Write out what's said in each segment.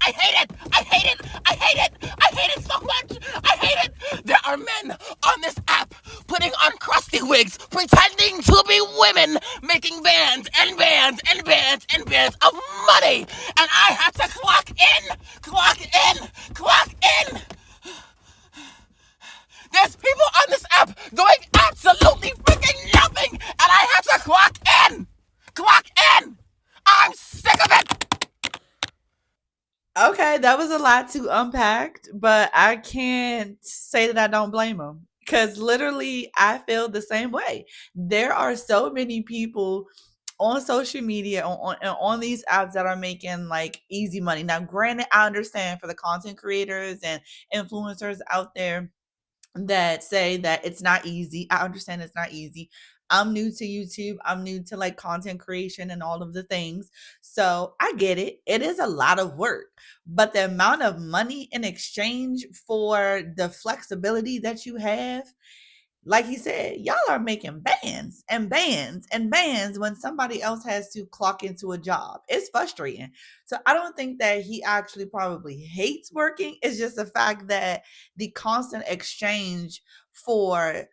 I hate it. I hate it. I hate it. I hate it so much. I hate it. There are men on this app putting on crusty wigs, pretending to be women, making bands and bands and bands and bands of money. And I have to clock in, clock in, clock in. There's people on this app doing absolutely freaking nothing, and I have to clock in. Clock in. I'm sick of it. Okay, that was a lot to unpack, but I can't say that I don't blame him because literally I feel the same way. There are so many people on social media on these apps that are making like easy money. Now, granted, I understand for the content creators and influencers out there that say that it's not easy. I understand it's not easy. I'm new to YouTube. I'm new to like content creation and all of the things. So I get it. It is a lot of work, but the amount of money in exchange for the flexibility that you have, like he said, y'all are making bands and bands and bands when somebody else has to clock into a job. It's frustrating. So I don't think that he actually probably hates working. It's just the fact that the constant exchange for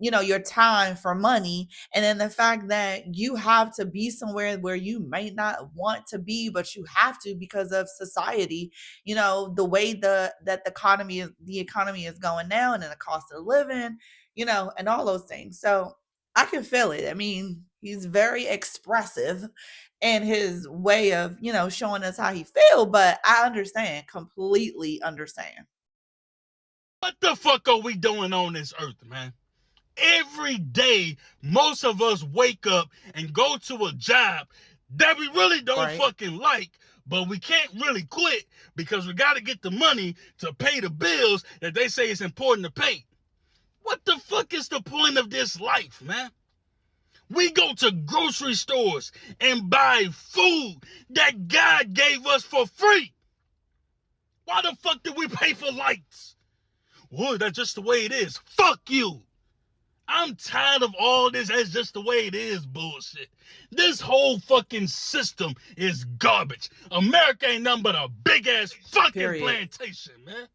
your time for money, and then the fact that you have to be somewhere where you might not want to be, but you have to because of society, the way the economy is going now, and then the cost of living, and all those things. So I can feel it. I mean, he's very expressive in his way of, showing us how he feel, but I understand, completely understand. What the fuck are we doing on this earth, man? Every day, most of us wake up and go to a job that we really don't Right. fucking like, but we can't really quit because we got to get the money to pay the bills that they say it's important to pay. What the fuck is the point of this life, man? We go to grocery stores and buy food that God gave us for free. Why the fuck did we pay for lights? Well, that's just the way it is. Fuck you. I'm tired of all this "that's just the way it is" bullshit. This whole fucking system is garbage. America ain't nothing but a big ass fucking Period. plantation, man.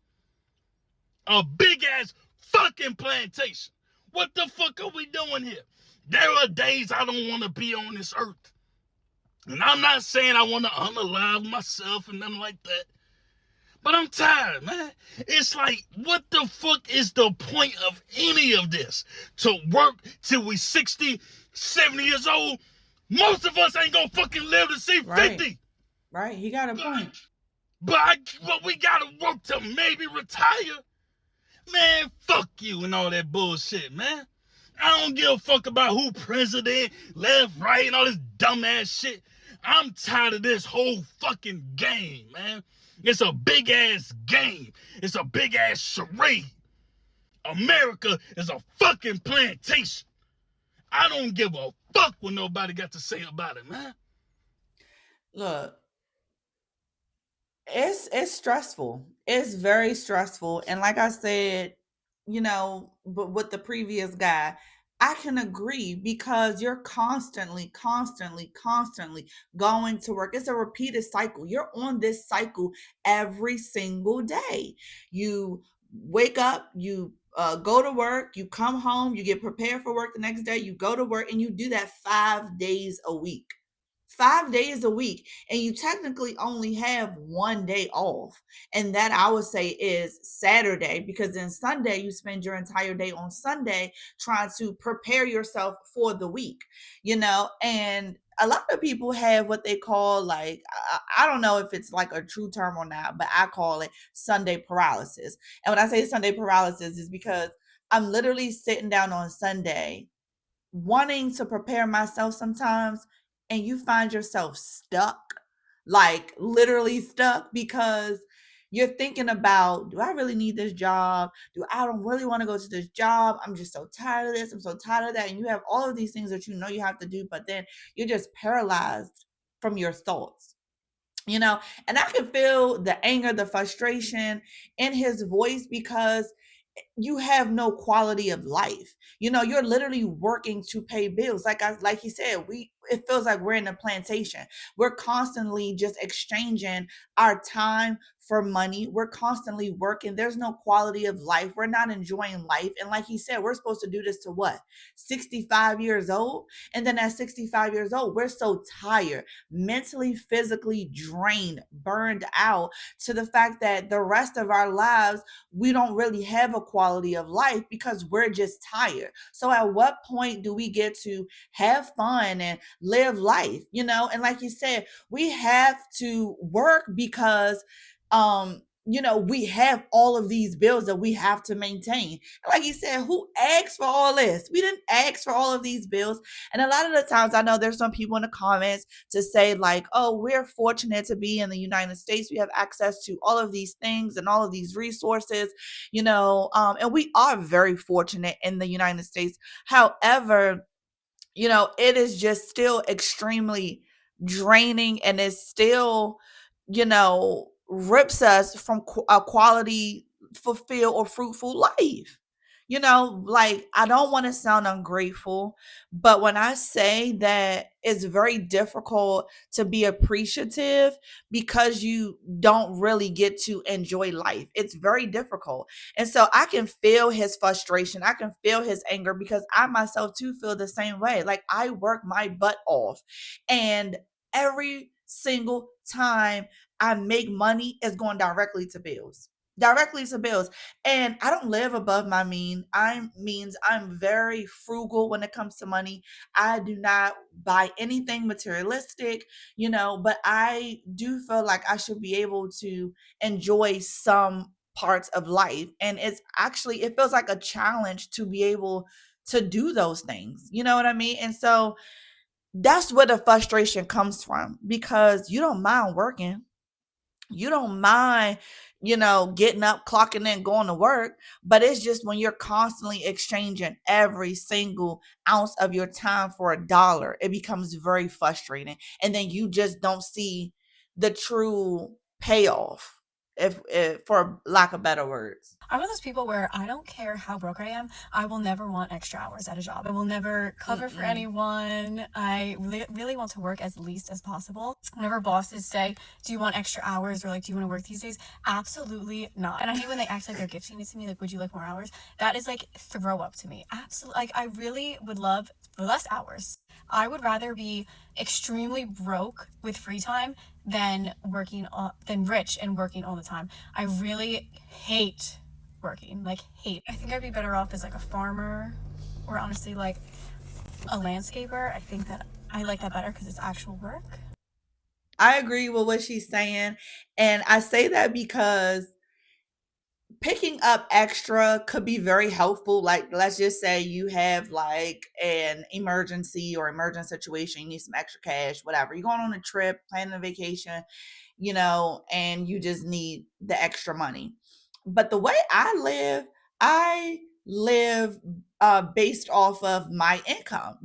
A big ass fucking plantation. What the fuck are we doing here? There are days I don't want to be on this earth. And I'm not saying I want to unalive myself and nothing like that. But I'm tired, man. It's like, what the fuck is the point of any of this? To work till we 60, 70 years old? Most of us ain't gonna fucking live to see 50. Right. Right. He got a point. But we gotta work to maybe retire. Man, fuck you and all that bullshit, man. I don't give a fuck about who president, left, right, and all this dumbass shit. I'm tired of this whole fucking game, man. It's a big ass game. It's a big ass charade. America is a fucking plantation. I don't give a fuck what nobody got to say about it, man. Look, it's stressful. It's very stressful. And like I said, but with the previous guy, I can agree because you're constantly going to work. It's a repeated cycle. You're on this cycle every single day. You wake up, you go to work, you come home, you get prepared for work the next day, you go to work, and you do that 5 days a week. 5 days a week, and you technically only have one day off, and that I would say is Saturday, because then Sunday you spend your entire day on Sunday trying to prepare yourself for the week, and a lot of people have what they call, like, I don't know if it's like a true term or not, but I call it Sunday paralysis. And when I say Sunday paralysis is because I'm literally sitting down on Sunday wanting to prepare myself sometimes, and you find yourself stuck, like literally stuck, because you're thinking about, do I really need this job? Do I don't really want to go to this job? I'm just so tired of this. I'm so tired of that. And you have all of these things that you have to do, but then you're just paralyzed from your thoughts. And I can feel the anger, the frustration in his voice, because you have no quality of life. You're literally working to pay bills. Like he said, it feels like we're in a plantation. We're constantly just exchanging our time for money. We're constantly working. There's no quality of life. We're not enjoying life. And like he said, we're supposed to do this to what? 65 years old. And then at 65 years old, we're so tired, mentally, physically drained, burned out, to the fact that the rest of our lives, we don't really have a quality of life because we're just tired. So at what point do we get to have fun and live life? And like you said, we have to work because we have all of these bills that we have to maintain. Like you said, who asked for all this? We didn't ask for all of these bills. And a lot of the times, I know there's some people in the comments to say like, oh, we're fortunate to be in the United States. We have access to all of these things and all of these resources, and we are very fortunate in the United States. However, it is just still extremely draining, and it still, rips us from a quality, fulfilled, or fruitful life. Like, I don't want to sound ungrateful, but when I say that it's very difficult to be appreciative because you don't really get to enjoy life, it's very difficult. And so I can feel his frustration. I can feel his anger because I myself too feel the same way. Like, I work my butt off, and every single time I make money is going directly to bills. Directly to bills. And I don't live above my means. I'm very frugal when it comes to money. I do not buy anything materialistic, but I do feel like I should be able to enjoy some parts of life. And it feels like a challenge to be able to do those things. You know what I mean? And so that's where the frustration comes from, because you don't mind working. You don't mind, getting up, clocking in, going to work. But it's just when you're constantly exchanging every single ounce of your time for a dollar, it becomes very frustrating. And then you just don't see the true payoff, if for lack of better words. I'm one of those people where I don't care how broke I am. I will never want extra hours at a job. I will never cover for anyone. I really want to work as least as possible. Whenever bosses say, do you want extra hours, or like, do you want to work these days? Absolutely not. And I hate when they act like they're gifting it to me. Like, would you like more hours? That is like throw up to me. Absolutely. Like, I really would love less hours. I would rather be extremely broke with free time than rich and working all the time. I really hate working, like hate. I think I'd be better off as like a farmer, or honestly like a landscaper. I think that I like that better because it's actual work. I agree with what she's saying. And I say that because picking up extra could be very helpful. Like, let's just say you have like an emergency or emergent situation, you need some extra cash, whatever. You're going on a trip, planning a vacation, and you just need the extra money. But the way I live based off of my income.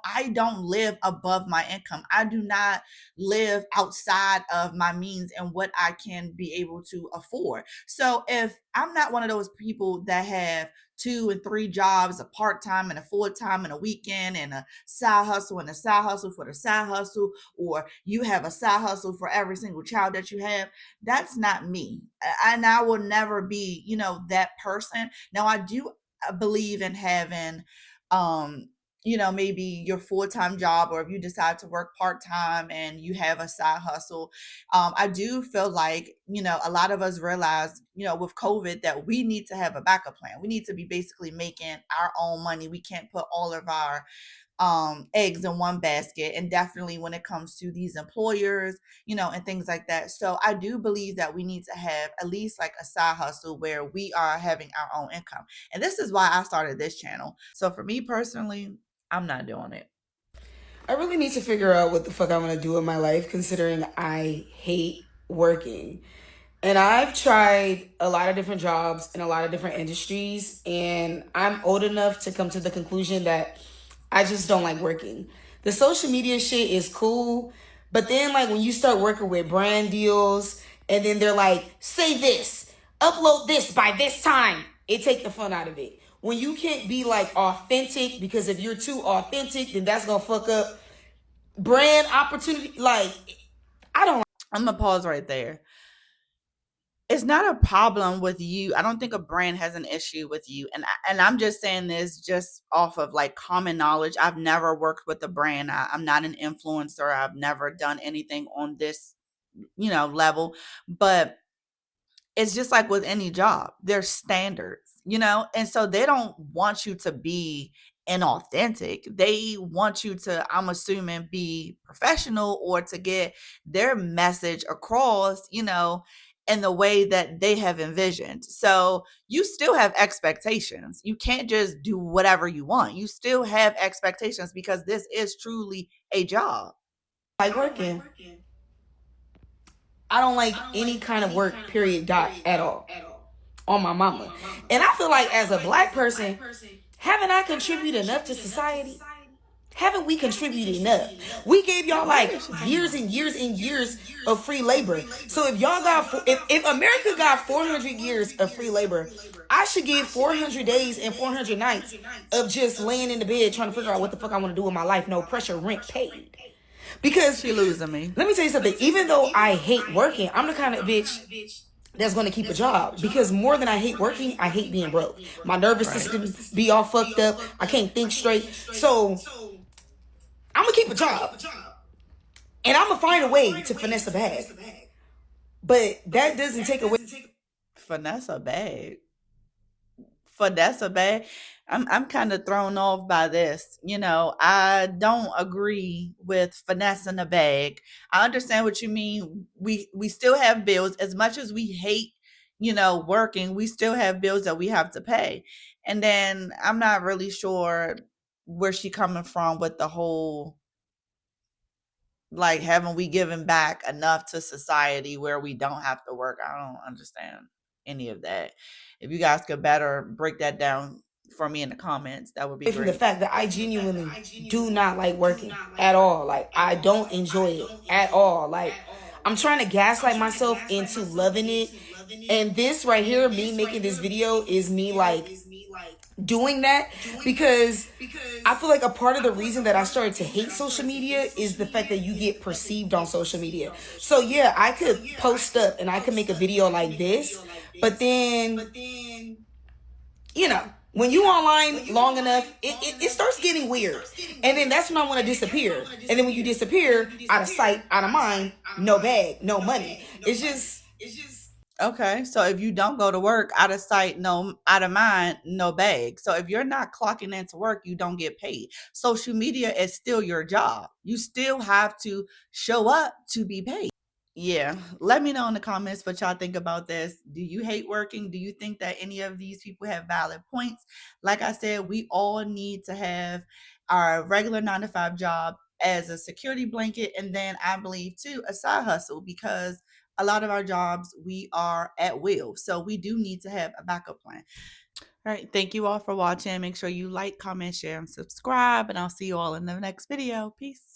I don't live above my income. I do not live outside of my means and what I can be able to afford. So if I'm not one of those people that have 2 and 3 jobs, a part-time and a full-time and a weekend and a side hustle and a side hustle for the side hustle, or you have a side hustle for every single child that you have, that's not me. And I will never be, that person. Now, I do believe in having, maybe your full-time job, or if you decide to work part-time and you have a side hustle. I do feel like, a lot of us realize, with COVID, that we need to have a backup plan. We need to be basically making our own money. We can't put all of our eggs in one basket. And definitely when it comes to these employers, and things like that. So I do believe that we need to have at least like a side hustle where we are having our own income. And this is why I started this channel. So for me personally, I'm not doing it. I really need to figure out what the fuck I'm gonna do in my life, considering I hate working. And I've tried a lot of different jobs in a lot of different industries, and I'm old enough to come to the conclusion that I just don't like working. The social media shit is cool, but then like when you start working with brand deals, and then they're like, say this, upload this by this time. it take the fun out of it. When you can't be like authentic, because if you're too authentic, then that's gonna fuck up brand opportunity. Like, I don't. I'm gonna pause right there. It's not a problem with you. I don't think a brand has an issue with you. And I'm just saying this just off of like common knowledge. I've never worked with a brand. I'm not an influencer. I've never done anything on this, level. But it's just like with any job, there's standards, and so they don't want you to be inauthentic. They want you to, I'm assuming, be professional or to get their message across, in the way that they have envisioned. So you still have expectations. You can't just do whatever you want. You still have expectations because this is truly a job. Like working. I don't like any kind of work, period, dot, at all. On my mama. And I feel like as a black person, haven't I contributed enough to society? Haven't we contributed enough? We gave y'all like years and years and years of free labor. So if y'all got, if America got 400 years of free labor, I should give 400 days and 400 nights of just laying in the bed trying to figure out what the fuck I want to do with my life. No pressure, rent paid. Because She losing me. let me tell you something. Even though I hate working, I'm the kind of bitch that's going to keep a job. Because more than I hate working, I hate being broke. My nervous system be all fucked up. I can't think straight. So I'm going to keep a job. And I'm going to find a way to finesse a bag. But that doesn't take away. Finesse a bag. Finesse a bag. I'm kind of thrown off by this. I don't agree with finessing a bag. I understand what you mean. We still have bills. As much as we hate, working, we still have bills that we have to pay. And then I'm not really sure where she coming from with the whole, like, haven't we given back enough to society where we don't have to work? I don't understand any of that. If you guys could better break that down for me in the comments, that would be From the great. fact that I genuinely do not like working at all. Like, I don't enjoy it at all. Like, I'm trying to gaslight myself into loving it. And this right here, me making this video, is me like doing that, because I feel like a part of the reason that I started to hate social media is the fact that you get perceived on social media. So yeah, I could post up and I could make a video like this, but then, when you online long enough, it starts getting weird. And then that's when I want to disappear. And then when you disappear, out of sight, out of mind, no bag, no money. It's just... Okay, so if you don't go to work, out of sight, no, out of mind, no bag. So if you're not clocking into work, you don't get paid. Social media is still your job. You still have to show up to be paid. Yeah, let me know in the comments what y'all think about this. Do you hate working? Do you think that any of these people have valid points? Like I said, we all need to have our regular 9 to 5 job as a security blanket, and then I believe too a side hustle, because a lot of our jobs we are at will, so we do need to have a backup plan. All right, thank you all for watching. Make sure you like, comment, share, and subscribe, and I'll see you all in the next video. Peace.